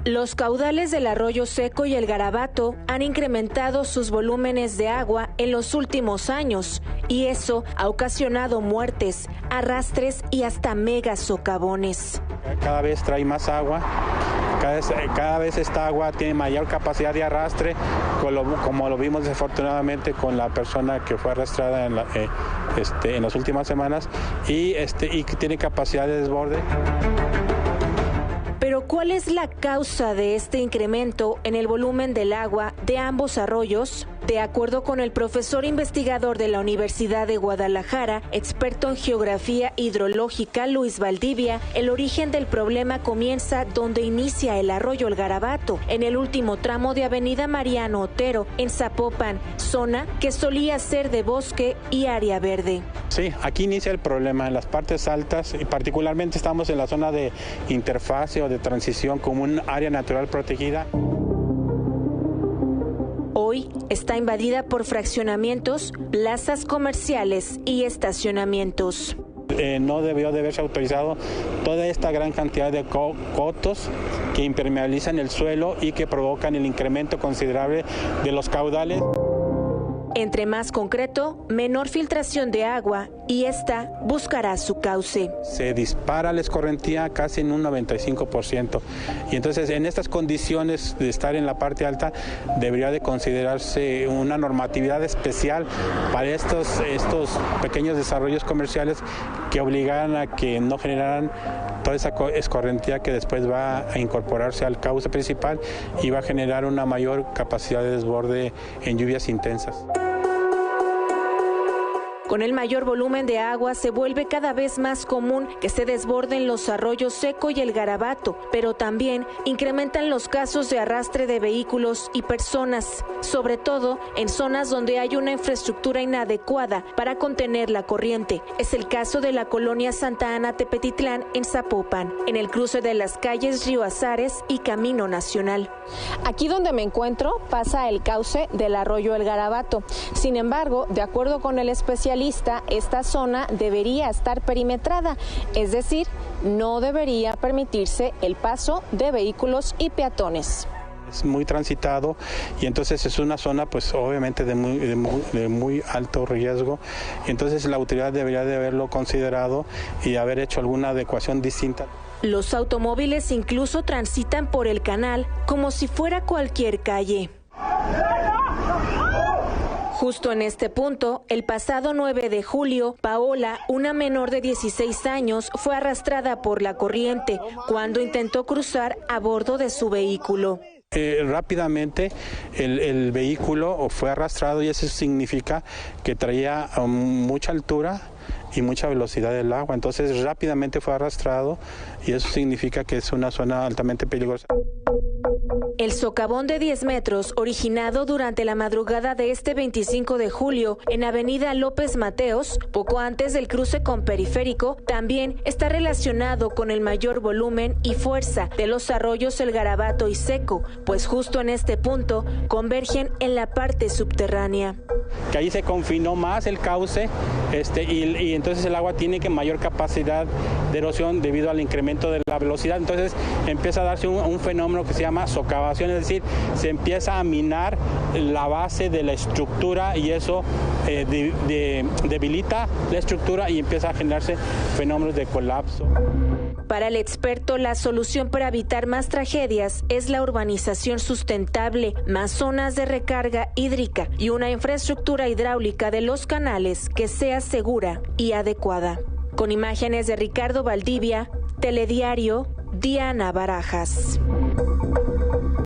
Los caudales del arroyo Seco y el Garabato han incrementado sus volúmenes de agua en los últimos años y eso ha ocasionado muertes, arrastres y hasta mega socavones. Cada vez trae más agua, cada vez esta agua tiene mayor capacidad de arrastre, como lo vimos desafortunadamente con la persona que fue arrastrada en las últimas semanas y que tiene capacidad de desborde. Pero ¿cuál es la causa de este incremento en el volumen del agua de ambos arroyos? De acuerdo con el profesor investigador de la Universidad de Guadalajara, experto en geografía hidrológica, Luis Valdivia, el origen del problema comienza donde inicia el arroyo El Garabato, en el último tramo de Avenida Mariano Otero, en Zapopan, zona que solía ser de bosque y área verde. Sí, aquí inicia el problema en las partes altas y particularmente estamos en la zona de interfase o de transición como un área natural protegida. Hoy está invadida por fraccionamientos, plazas comerciales y estacionamientos. No debió de haberse autorizado toda esta gran cantidad de cotos que impermeabilizan el suelo y que provocan el incremento considerable de los caudales. Entre más concreto, menor filtración de agua y esta buscará su cauce. Se dispara la escorrentía casi en un 95%. Y entonces en estas condiciones de estar en la parte alta debería de considerarse una normatividad especial para estos pequeños desarrollos comerciales que obligaran a que no generaran toda esa escorrentía que después va a incorporarse al cauce principal y va a generar una mayor capacidad de desborde en lluvias intensas. Con el mayor volumen de agua se vuelve cada vez más común que se desborden los arroyos Seco y el Garabato, pero también incrementan los casos de arrastre de vehículos y personas, sobre todo en zonas donde hay una infraestructura inadecuada para contener la corriente. Es el caso de la colonia Santa Ana Tepetitlán en Zapopan, en el cruce de las calles Río Azares y Camino Nacional. Aquí donde me encuentro pasa el cauce del arroyo El Garabato. Sin embargo, de acuerdo con el especialista, esta zona debería estar perimetrada, es decir, no debería permitirse el paso de vehículos y peatones. Es muy transitado y entonces es una zona pues obviamente de muy alto riesgo y entonces la autoridad debería de haberlo considerado y haber hecho alguna adecuación distinta. Los automóviles incluso transitan por el canal como si fuera cualquier calle. Justo en este punto, el pasado 9 de julio, Paola, una menor de 16 años, fue arrastrada por la corriente cuando intentó cruzar a bordo de su vehículo. Rápidamente el vehículo fue arrastrado y eso significa que traía mucha altura y mucha velocidad del agua, entonces rápidamente fue arrastrado y eso significa que es una zona altamente peligrosa. El socavón de 10 metros, originado durante la madrugada de este 25 de julio en Avenida López Mateos, poco antes del cruce con Periférico, también está relacionado con el mayor volumen y fuerza de los arroyos El Garabato y Seco, pues justo en este punto convergen en la parte subterránea. Que ahí se confinó más el cauce y entonces el agua tiene mayor capacidad de erosión debido al incremento de la velocidad, entonces empieza a darse un fenómeno que se llama socavación, es decir, se empieza a minar la base de la estructura y eso debilita la estructura y empieza a generarse fenómenos de colapso. Para el experto, la solución para evitar más tragedias es la urbanización sustentable, más zonas de recarga hídrica y una infraestructura hidráulica de los canales que sea segura y adecuada. Con imágenes de Ricardo Valdivia, Telediario, Diana Barajas.